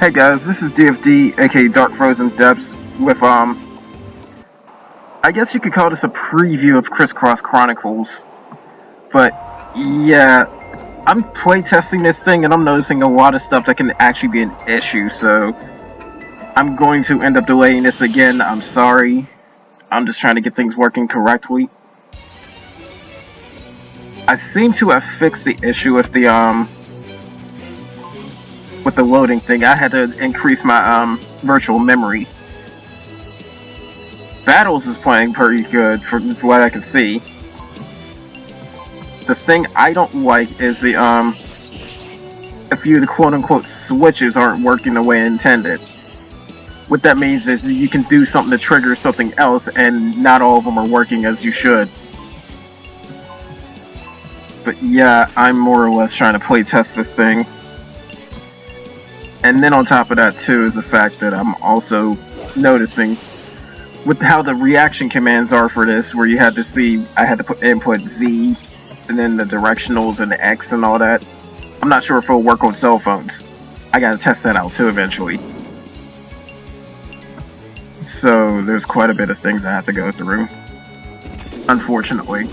Hey guys, this is DFD, aka Dark Frozen Depths, with I guess you could call this a preview of Chronicles. But yeah, I'm playtesting this thing and I'm noticing a lot of stuff that can actually be an issue, so I'm going to end up delaying this again. I'm sorry. I'm just trying to get things working correctly. I seem to have fixed the issue with the loading thing. I had to increase my virtual memory. Battles is playing pretty good from what I can see. The thing I don't like is the a few of the quote-unquote switches aren't working the way intended. What that means is you can do something to trigger something else and not all of them are working as you should. But yeah, I'm more or less trying to play test this thing. And then on top of that too is the fact that I'm also noticing with how the reaction commands are for this, where you had to see, I had to input Z and then the directionals and the X and all that. I'm not sure if it'll work on cell phones. I gotta test that out too eventually. So there's quite a bit of things I have to go through, unfortunately.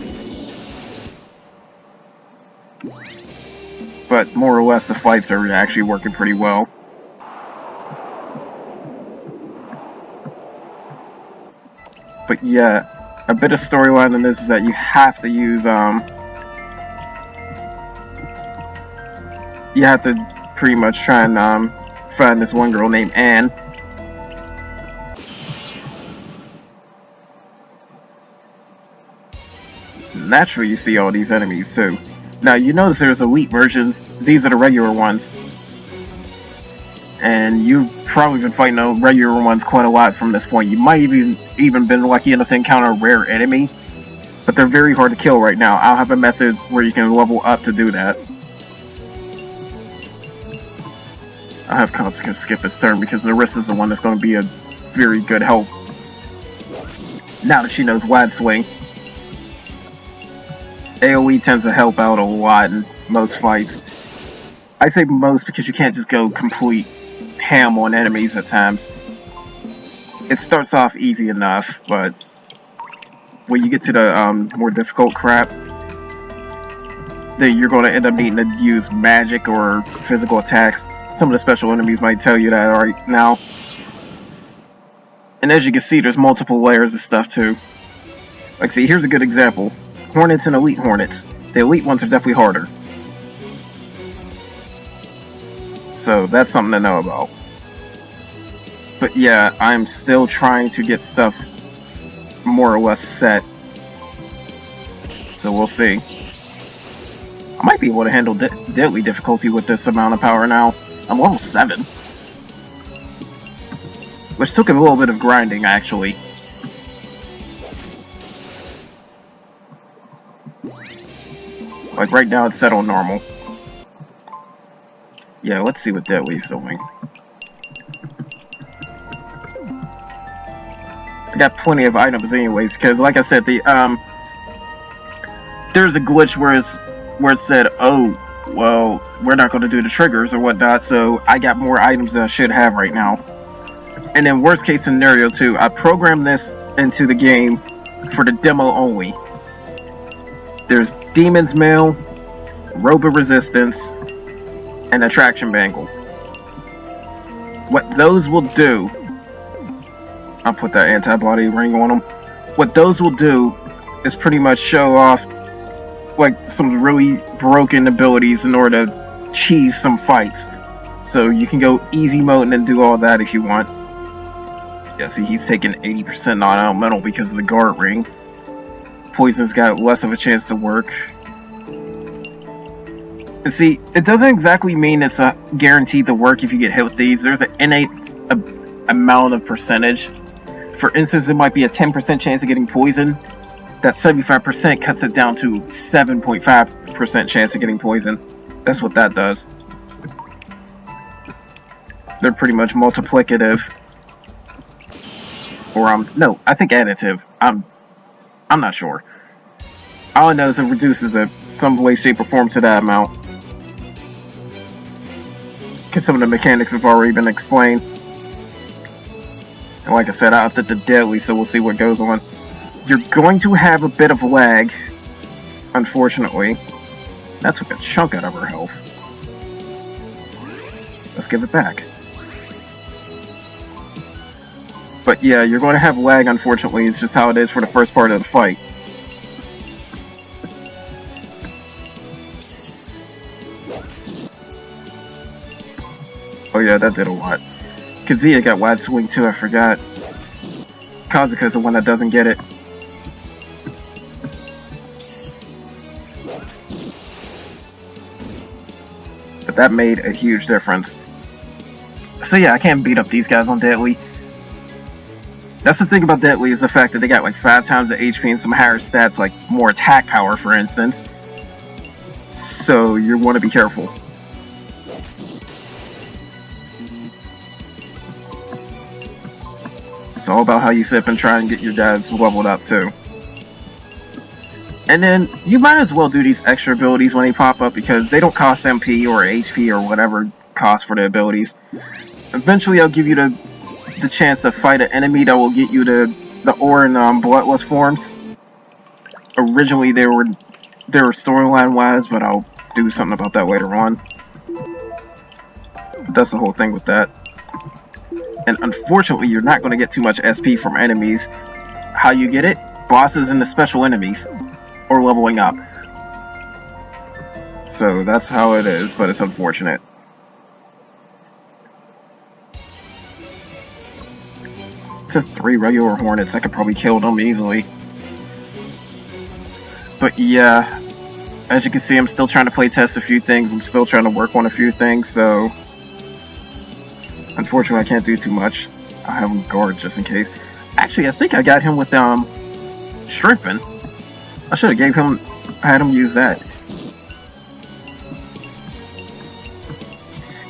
But more or less the fights are actually working pretty well. But yeah, a bit of storyline in this is that you have to use, you have to pretty much try and find this one girl named Anne. Naturally, you see all these enemies too. Now, you notice there's elite versions. These are the regular ones. And you've probably been fighting the regular ones quite a lot from this point. You might even been lucky enough to encounter a rare enemy. But they're very hard to kill right now. I'll have a method where you can level up to do that. I have to skip his turn because Narissa is the one that's going to be a very good help. Now that she knows Wide Swing. AoE tends to help out a lot in most fights. I say most because you can't just go complete ham on enemies at times. It starts off easy enough, but when you get to the more difficult crap, then you're going to end up needing to use magic or physical attacks. Some of the special enemies might tell you that right now. And as you can see, there's multiple layers of stuff too. Like, see, here's a good example. Hornets and Elite Hornets. The Elite ones are definitely harder. So that's something to know about. But yeah, I'm still trying to get stuff more or less set. So we'll see. I might be able to handle deadly difficulty with this amount of power now. I'm level 7. Which took a little bit of grinding, actually. Like right now it's set on normal. Yeah, let's see what deadly's doing. I got plenty of items anyways, because like I said, the there's a glitch where it said, oh, well, we're not going to do the triggers or whatnot, so I got more items than I should have right now. And then worst case scenario too, I programmed this into the game for the demo only. There's Demon's Mail, Robe of Resistance, and Attraction Bangle. What those will do, I'll put that antibody ring on them. What those will do is pretty much show off like some really broken abilities in order to cheese some fights. So you can go easy mode and then do all that if you want. Yeah, see, he's taking 80% non-elemental because of the guard ring. Poison's got less of a chance to work. And see, it doesn't exactly mean it's a guaranteed to work if you get hit with these. There's an innate amount of percentage. For instance, it might be a 10% chance of getting poisoned. That 75% cuts it down to 7.5% chance of getting poisoned. That's what that does. They're pretty much multiplicative. Or no, I think additive. I'm not sure. All I know is it reduces it some way, shape, or form to that amount. because some of the mechanics have already been explained. And like I said, I upped it to deadly, so we'll see what goes on. You're going to have a bit of lag, unfortunately. That took a chunk out of her health. Let's give it back. But yeah, you're going to have lag, unfortunately. It's just how it is for the first part of the fight. Oh yeah, that did a lot. Kazuya got wide swing too, I forgot. Kazuka's the one that doesn't get it. But that made a huge difference. So yeah, I can't beat up these guys on Deadly. That's the thing about Deadly, is the fact that they got like 5 times the HP and some higher stats, like more attack power, for instance. So you want to be careful. It's all about how you sit up and try and get your guys leveled up too. And then you might as well do these extra abilities when they pop up, because they don't cost MP or HP or whatever cost for the abilities. Eventually I'll give you the chance to fight an enemy that will get you the ore and bloodlust forms. Originally they were storyline wise, but I'll do something about that later on. But that's the whole thing with that. And unfortunately you're not going to get too much SP from enemies. How you get it? Bosses and the special enemies. Or leveling up. So that's how it is, but it's unfortunate. To 3 regular hornets, I could probably kill them easily. But yeah, as you can see, I'm still trying to play test a few things. I'm still trying to work on a few things, so unfortunately I can't do too much. I have him guard just in case. Actually, I think I got him with Shrimping. I should have had him use that.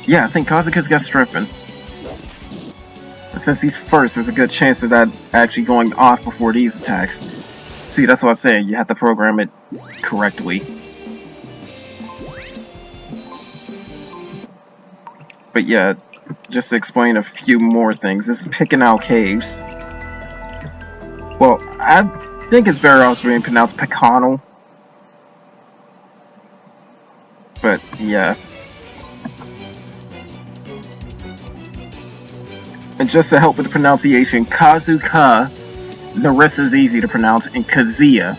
Yeah, I think Kazuka's got Stripping. And since he's first, there's a good chance of that actually going off before these attacks. See, that's what I'm saying. You have to program it correctly. But yeah, just to explain a few more things. This is picking out caves. Well, I think it's better off being pronounced Picano. But yeah. And just to help with the pronunciation, Kazuka, Narissa's easy to pronounce, and Kazuya.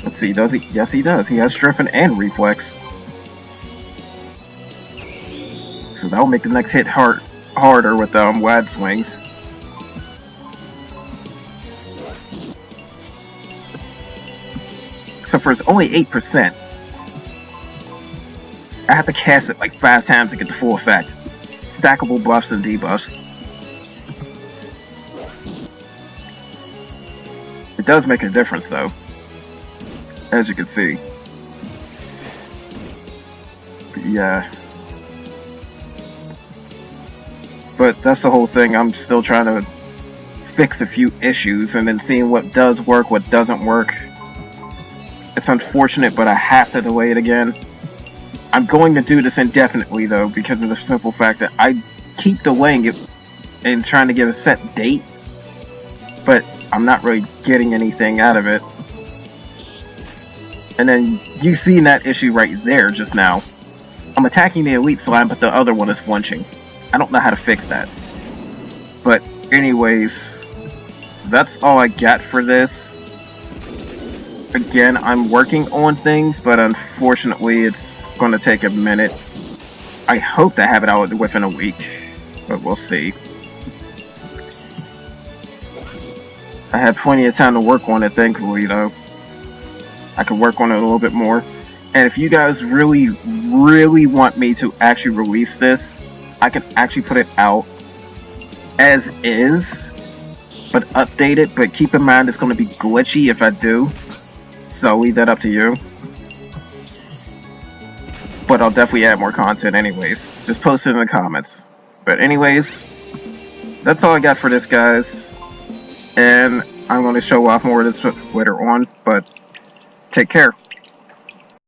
Let's see, does he? Yes, he does. He has Stripping and Reflex. So that'll make the next hit harder with wide swings. Except for it's only 8%. I have to cast it like 5 times to get the full effect. Stackable buffs and debuffs. It does make a difference though, as you can see. But yeah. But that's the whole thing. I'm still trying to fix a few issues and then seeing what does work, what doesn't work. It's unfortunate, but I have to delay it again. I'm going to do this indefinitely, though, because of the simple fact that I keep delaying it and trying to get a set date, but I'm not really getting anything out of it. And then you seen that issue right there just now. I'm attacking the elite slime, but the other one is flinching. I don't know how to fix that. But anyways, that's all I got for this. Again, I'm working on things, but unfortunately it's going to take a minute. I hope to have it out within a week, but we'll see. I have plenty of time to work on it, thankfully, though. I can work on it a little bit more. And if you guys really, really want me to actually release this, I can actually put it out as is, but update it. But keep in mind it's going to be glitchy if I do. So I'll leave that up to you. But I'll definitely add more content anyways. Just post it in the comments. But anyways, that's all I got for this, guys. And I'm going to show off more of this later on. But take care.